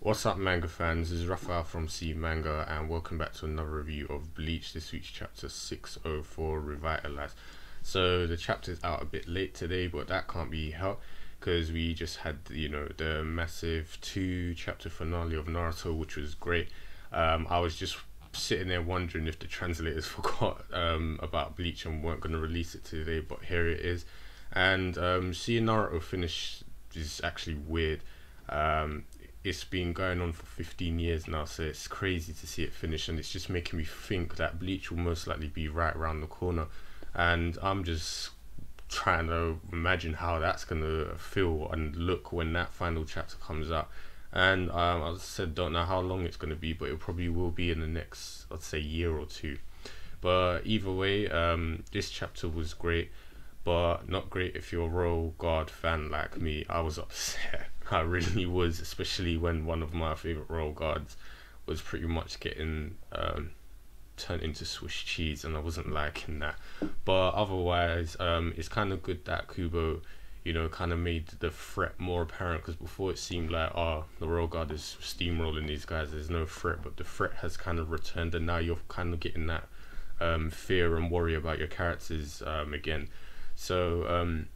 What's up, manga fans? This is Raphael from C Manga, and welcome back to another review of Bleach. This week's chapter 604, Revitalize. So the chapter's out a bit late today, but that can't be helped because we just had, the massive 2-chapter finale of Naruto, which was great. I was just sitting there wondering if the translators forgot about Bleach and weren't going to release it today, but here it is. And seeing Naruto finish is actually weird. It's been going on for 15 years now, so it's crazy to see it finish, and it's just making me think that Bleach will most likely be right around the corner, and I'm just trying to imagine how that's gonna feel and look when that final chapter comes out. And as I said, don't know how long it's gonna be, but it probably will be in the next, I'd say, year or two. But either way, this chapter was great, but not great if you're a Royal Guard fan like me. I was upset. I really was, especially when one of my favourite Royal Guards was pretty much getting turned into Swiss cheese, and I wasn't liking that. But otherwise, it's kind of good that Kubo, kind of made the threat more apparent, because before it seemed like, the Royal Guard is steamrolling these guys, there's no threat, but the threat has kind of returned, and now you're kind of getting that fear and worry about your characters again. So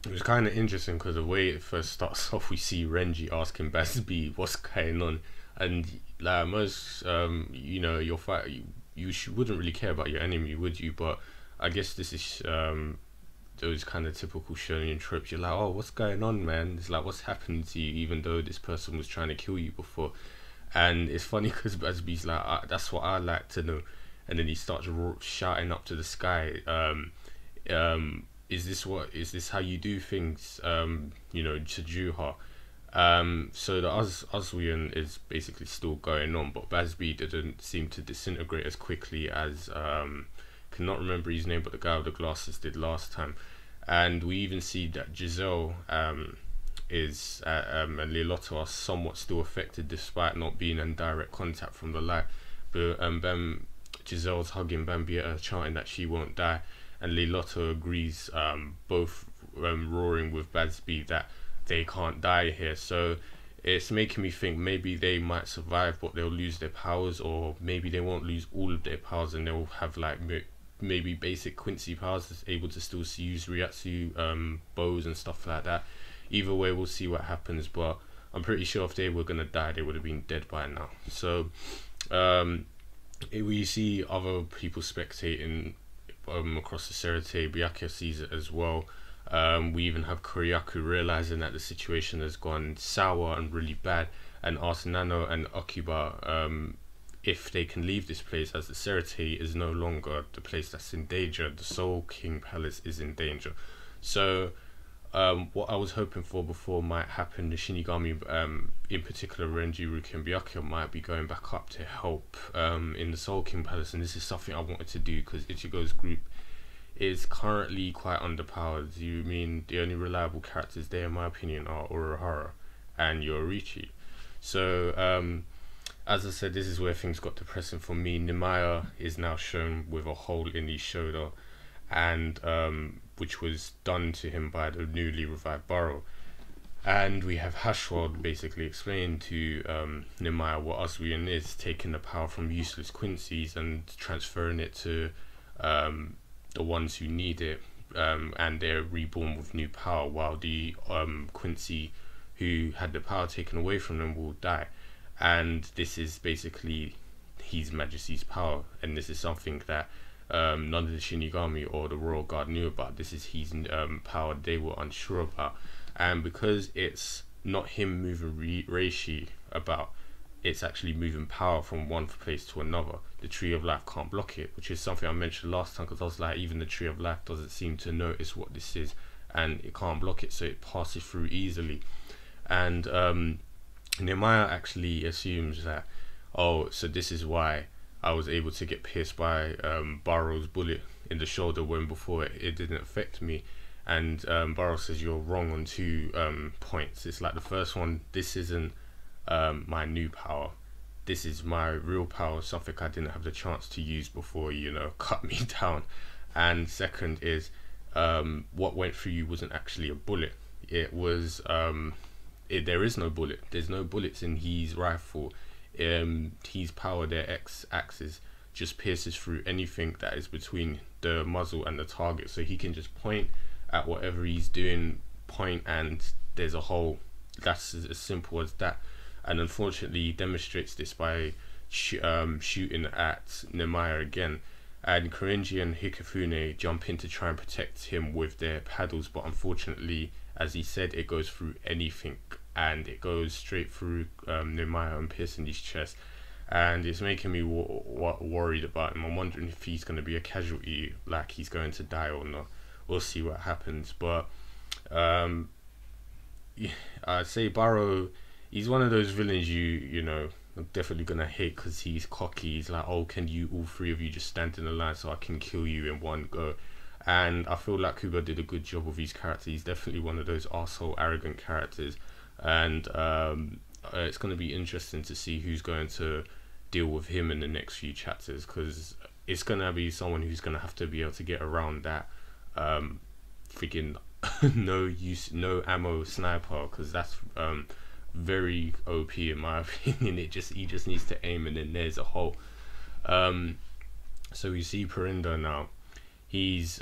it was kind of interesting because the way it first starts off, we see Renji asking Bazz-B what's going on, and like most, your fight, you wouldn't really care about your enemy, would you? But I guess this is those kind of typical shonen tropes. You're like, oh, what's going on, man? It's like, what's happened to you, even though this person was trying to kill you before. And it's funny because Bazz-B's like, that's what I like to know, and then he starts shouting up to the sky, is this how you do things, to Juha. So the Aswien is basically still going on, but Bazz-B didn't seem to disintegrate as quickly as cannot remember his name, but the guy with the glasses did last time. And we even see that Giselle and Leilotto are somewhat still affected despite not being in direct contact from the light. But Giselle's hugging Bambietta, chanting that she won't die, and Leilotto agrees, both roaring with Bazz-B that they can't die here. So it's making me think maybe they might survive, but they'll lose their powers, or maybe they won't lose all of their powers and they'll have like maybe basic Quincy powers that's able to still use Ryatsu bows and stuff like that. Either way, we'll see what happens, but I'm pretty sure if they were gonna die, they would have been dead by now. So we see other people spectating across the Serite. Byakuya sees it as well. We even have Kuryaku realizing that the situation has gone sour and really bad, and asks Nano and Akiba if they can leave this place, as the Serite is no longer the place that's in danger. The Soul King Palace is in danger. So what I was hoping for before might happen. The Shinigami, in particular Renji, Ruki and Byakuya, might be going back up to help in the Soul King Palace, and this is something I wanted to do because Ichigo's group is currently quite underpowered. You mean the only reliable characters there, in my opinion, are Urahara and Yoruichi. So as I said, this is where things got depressing for me. Nimaya is now shown with a hole in his shoulder, and which was done to him by the newly revived Baro. And we have Hashwald basically explaining to Nimaya what Aswien is, taking the power from useless Quincy's and transferring it to the ones who need it, and they're reborn with new power, while the Quincy who had the power taken away from them will die. And this is basically His Majesty's power, and this is something that none of the Shinigami or the Royal Guard knew about. This is his power they were unsure about, and because it's not him moving Reishi about, it's actually moving power from one place to another. The Tree of Life can't block it, which is something I mentioned last time, because I was like, even the Tree of Life doesn't seem to notice what this is, and it can't block it, so it passes through easily. And Nimaya actually assumes that, oh, so this is why I was able to get pierced by Baro's bullet in the shoulder when before it didn't affect me. And Baro says, you're wrong on 2 points. It's like, the first one, this isn't my new power. This is my real power, something I didn't have the chance to use before, cut me down. And second is, what went through you wasn't actually a bullet. It was there is no bullet. There's no bullets in his rifle. His power, their X-axis, just pierces through anything that is between the muzzle and the target. So he can just point at whatever he's doing, point, and there's a hole. That's as simple as that. And unfortunately, he demonstrates this by shooting at Nemaya again. And Korenji and Hikifune jump in to try and protect him with their paddles, but unfortunately, as he said, it goes through anything, and it goes straight through Nemaya and piercing his chest. And it's making me worried about him. I'm wondering if he's going to be a casualty, like he's going to die or not. We'll see what happens. But yeah, I'd say Barrow, he's one of those villains you know, I'm definitely gonna hate, because he's cocky. He's like, oh, can you, all three of you, just stand in the line so I can kill you in one go? And I feel like Kubo did a good job with his character. He's definitely one of those arsehole, arrogant characters. And it's going to be interesting to see who's going to deal with him in the next few chapters, because it's going to be someone who's going to have to be able to get around that freaking no ammo sniper, because that's very OP in my opinion. He just needs to aim, and then there's a hole. So we see Perinda now. He's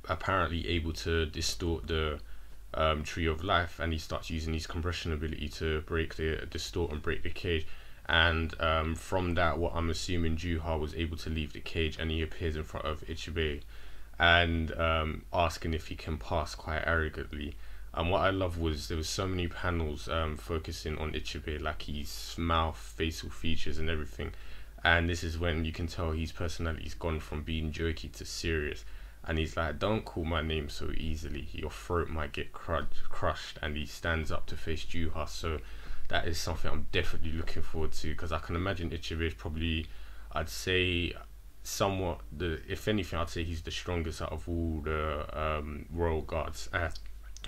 apparently able to distort the Tree of Life, and he starts using his compression ability to distort and break the cage. And from that, what I'm assuming, Juha was able to leave the cage, and he appears in front of Ichibei and asking if he can pass quite arrogantly. And what I love was there was so many panels focusing on Ichibei, like his mouth, facial features and everything. And this is when you can tell his personality's gone from being jokey to serious. And he's like, don't call my name so easily, your throat might get crushed. And he stands up to face Juha. So that is something I'm definitely looking forward to, because I can imagine Ichibei is probably, I'd say, somewhat, if anything, I'd say he's the strongest out of all the royal guards.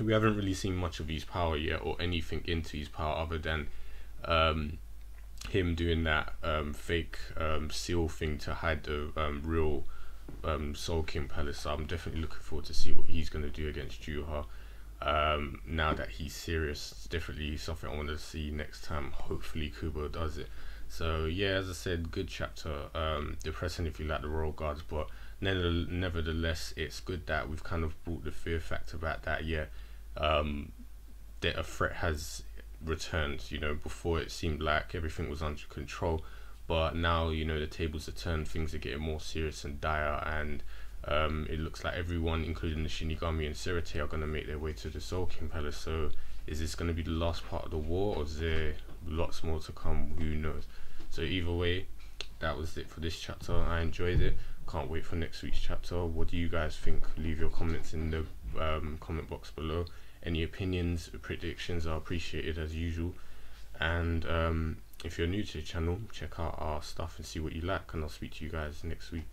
We haven't really seen much of his power yet, or anything into his power, other than him doing that fake seal thing to hide the real Soul King Palace. So I'm definitely looking forward to see what he's going to do against Juha. Now that he's serious, it's definitely something I want to see next time. Hopefully Kubo does it. So yeah, as I said, good chapter. Depressing if you like the royal guards, but nevertheless, it's good that we've kind of brought the fear factor back, that yeah, that a threat has returned. You know, before it seemed like everything was under control, but now, you know, the tables are turned, things are getting more serious and dire, and it looks like everyone, including the Shinigami and Serete, are going to make their way to the Soul King Palace. So is this going to be the last part of the war, or is there lots more to come? Who knows? So either way, that was it for this chapter. I enjoyed it. Can't wait for next week's chapter. What do you guys think? Leave your comments in the comment box below. Any opinions, predictions are appreciated as usual. And if you're new to the channel, check out our stuff and see what you like, and I'll speak to you guys next week.